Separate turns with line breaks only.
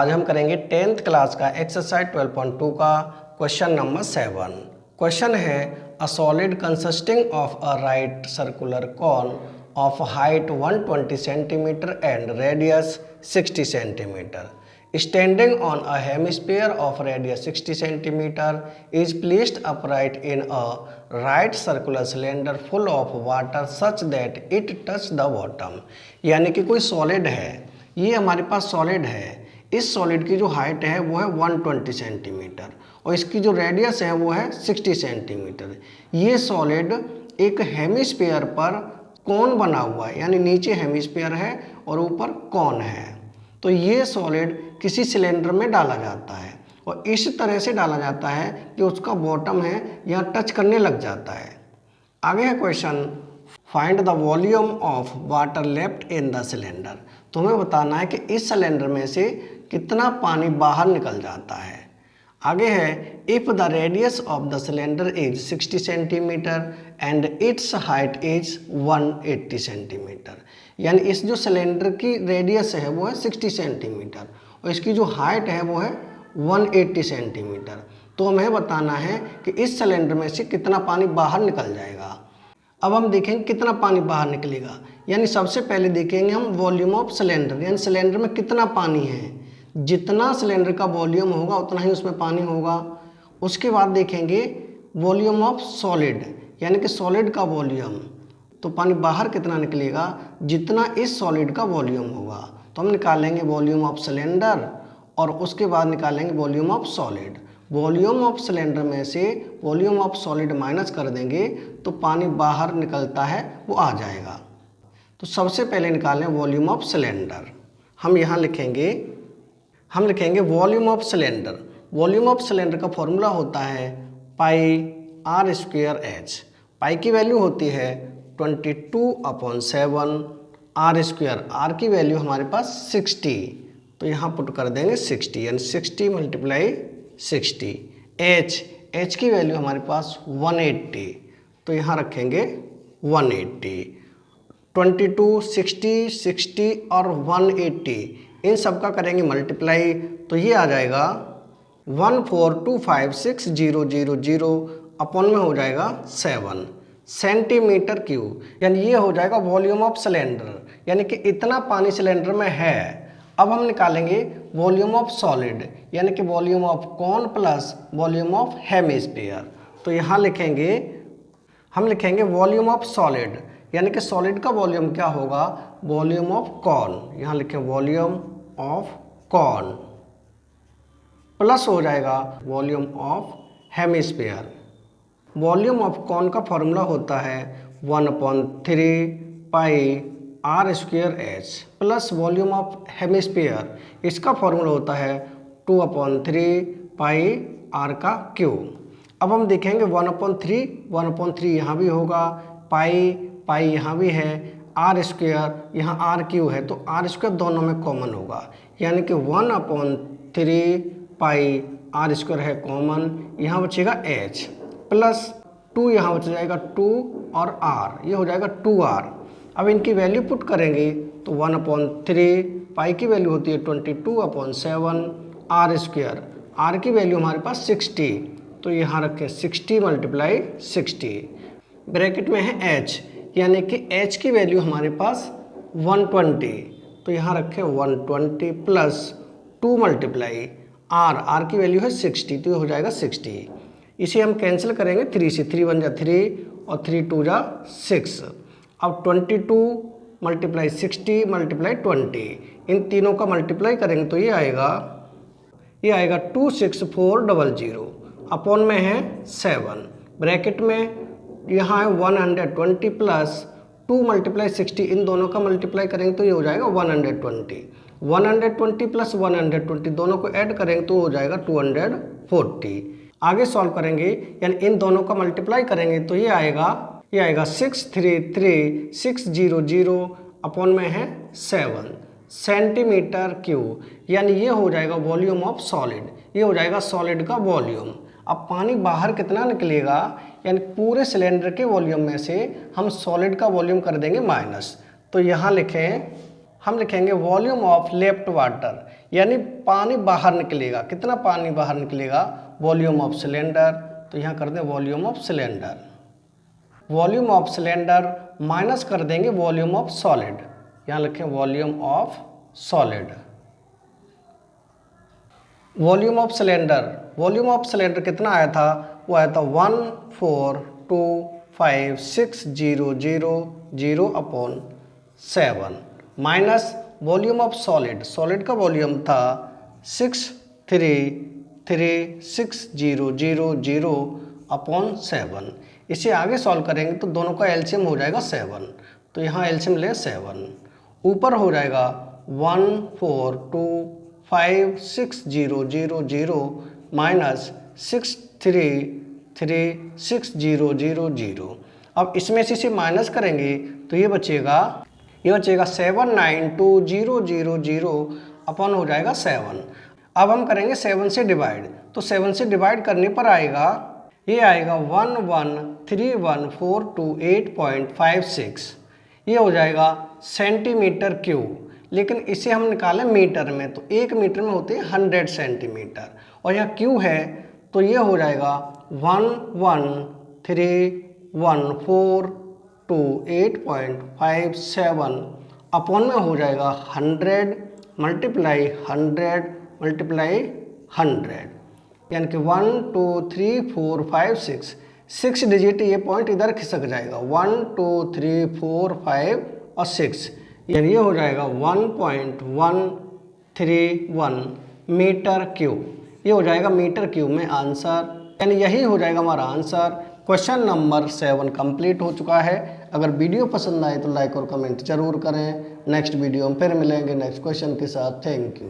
आज हम करेंगे 10th क्लास का एक्सरसाइज 12.2 का क्वेश्चन नंबर 7। क्वेश्चन है a solid consisting of a right circular cone of height 120 centimetre and radius 60 centimetre standing on a hemisphere of radius 60 centimeter is placed upright in a right circular cylinder full of water such that it touch the bottom। यानी कि कोई solid है, ये हमारे पास solid है। इस solid की जो हाइट है वो है 120 सेंटीमीटर और इसकी जो रेडियस है वो है 60 सेंटीमीटर। ये सॉलिड एक हेमिस्फीयर पर कॉन बना हुआ है, यानी नीचे हेमिस्फीयर है और ऊपर कॉन है। तो ये सॉलिड किसी सिलेंडर में डाला जाता है और इस तरह से डाला जाता है कि उसका बॉटम है यहाँ टच करने लग जाता है। आगे है question find the volume of water left in the cylinder. तो हमें बताना है कि इस सिलेंडर में से कितना पानी बाहर निकल जाता है। आगे है if the radius of the cylinder is 60 centimetre and it's height is 180 centimetre. यानी इस जो सिलेंडर की रेडियस है वो है 60 सेंटीमीटर और इसकी जो हाइट है वो है 180 सेंटीमीटर। तो हमें बताना है कि इस सिलेंडर में से कितना पानी बाहर निकल जाएगा। अब हम देखेंगे कितना पानी बाहर निकलेगा। यानी सबसे पहले देखेंगे हम वॉल्यूम ऑफ सिलेंडर, यानी सिलेंडर में कितना पानी है। जितना सिलेंडर का वॉल्यूम होगा उतना ही उसमें पानी होगा। उसके बाद देखेंगे वॉल्यूम ऑफ सॉलिड, यानी कि सॉलिड का वॉल्यूम। तो पानी बाहर कितना निकलेगा जितना इस सॉलिड का वॉल्यूम होगा। तो हम निकालेंगे वॉल्यूम ऑफ सिलेंडर और उसके बाद निकालेंगे volume of solid. Volume of cylinder में से वॉल्यूम ऑफ सॉलिड माइनस कर देंगे तो पानी बाहर निकलता है वो आ जाएगा। तो सबसे पहले निकालें वॉल्यूम ऑफ सिलेंडर। हम यहाँ लिखेंगे volume of cylinder. Volume of cylinder का फॉर्मूला होता है पाई आर स्क्वायर एच। पाई की वैल्यू होती है 22/7 आर स्क्वायर। आर की वैल्यू हमारे पास 60, तो यहाँ पुट कर देंगे 60, यानी 60 × 60। एच की वैल्यू हमारे पास 180, तो यहाँ रखेंगे 180। 22, 60, 60 और 180 इन सब का करेंगे मल्टीप्लाई, तो ये आ जाएगा 1425600 अपॉन में हो जाएगा 7 सेंटीमीटर क्यूब। यानी ये हो जाएगा वॉल्यूम ऑफ सिलेंडर, यानी कि इतना पानी सिलेंडर में है। अब हम निकालेंगे वॉल्यूम ऑफ सॉलिड, यानी कि volume of cone plus volume of hemisphere. तो यहाँ हम लिखेंगे वॉल्यूम ऑफ सॉलिड, यानी कि सॉलिड का वॉल्यूम क्या होगा, वॉल्यूम ऑफ कॉन। यहाँ लिखें वॉल्यूम ऑफ कॉन प्लस हो जाएगा volume of hemisphere. Volume of cone का फॉर्मूला होता है 1/3 pi r square h plus volume of hemisphere, इसका फॉर्मूला होता है 2/3 पाई आर का क्यूब। अब हम देखेंगे 1/3 यहाँ भी होगा, पाई यहाँ भी है, आर स्क्वायर यहाँ आर क्यू है, तो आर स्क्वायर दोनों में कॉमन होगा, यानी कि 1/3 पाई आर स्क्वायर है कॉमन। यहाँ बचेगा एच प्लस 2, यहाँ बच जाएगा 2 और r, ये हो जाएगा 2r। अब इनकी वैल्यू पुट करेंगे तो 1/3 पाई की वैल्यू होती है 22/7 आर स्क्वायर। आर की वैल्यू हमारे पास 60, तो यहाँ रखें 60 × 60। ब्रैकेट में है h, यानी कि h की वैल्यू हमारे पास 120, तो यहाँ रखें 120 प्लस 2 × r की वैल्यू है 60, तो ये हो जाएगा 60। इसे हम कैंसिल करेंगे 3 से, 3 × 3 और 3 × 2 6। अब 22 × 60 × 20 इन तीनों का मल्टीप्लाई करेंगे तो ये आएगा 26400 अपॉन में है 7। ब्रैकेट में यहाँ है 120 प्लस 2 × 60, इन दोनों का मल्टीप्लाई करेंगे तो ये हो जाएगा 120। 120 प्लस 120 दोनों को ऐड करेंगे तो हो जाएगा 240। आगे सॉल्व करेंगे, यानी इन दोनों का मल्टीप्लाई करेंगे तो ये आएगा 633600 अपॉन में है 7 सेंटीमीटर क्यूब। यानी ये हो जाएगा वॉल्यूम ऑफ सॉलिड, ये हो जाएगा सॉलिड का वॉल्यूम। अब पानी बाहर कितना निकलेगा, यानी पूरे सिलेंडर के वॉल्यूम में से हम सॉलिड का वॉल्यूम कर देंगे माइनस। तो यहाँ लिखें हम लिखेंगे वॉल्यूम ऑफ लेफ्ट वाटर, यानी पानी बाहर निकलेगा, कितना पानी बाहर निकलेगा, वॉल्यूम ऑफ सिलेंडर। तो यहाँ कर दें volume of cylinder, volume of cylinder minus कर देंगे वॉल्यूम ऑफ सॉलिड, यहाँ लिखें volume of solid. Volume of cylinder, volume of cylinder कितना आया था, वो आया था 1425600 minus volume of solid, solid का वॉल्यूम था 633600 इसे आगे सॉल्व करेंगे तो दोनों का एलसीएम हो जाएगा 7, तो यहाँ एलसीएम लें 7, ऊपर हो जाएगा 1425600 माइनस 633600। अब इसमें से इसे माइनस करेंगे तो ये बचेगा 79200 अपन हो जाएगा 7। अब हम करेंगे 7 से डिवाइड, तो 7 से डिवाइड करने पर आएगा, ये आएगा 113142.8.56, ये हो जाएगा सेंटीमीटर क्यूब। लेकिन इसे हम निकालें मीटर में, तो 1 मीटर में होते हैं 100 सेंटीमीटर, और यहाँ क्यू है तो ये हो जाएगा 113142.8.57 अपॉन में हो जाएगा 100 मल्टीप्लाई 100 मल्टीप्लाई 100, यानी कि 1 2 3 4 5 6 डिजिट, ये पॉइंट इधर खिसक जाएगा 1 2 3 4 5 और 6, यानी ये हो जाएगा 1.131 मीटर क्यूब, ये हो जाएगा मीटर क्यूब में आंसर, यानी यही हो जाएगा हमारा आंसर। क्वेश्चन नंबर 7 कंप्लीट हो चुका है। अगर वीडियो पसंद आए तो लाइक और कमेंट जरूर करें। नेक्स्ट वीडियो में फिर मिलेंगे नेक्स्ट क्वेश्चन के साथ। Thank you.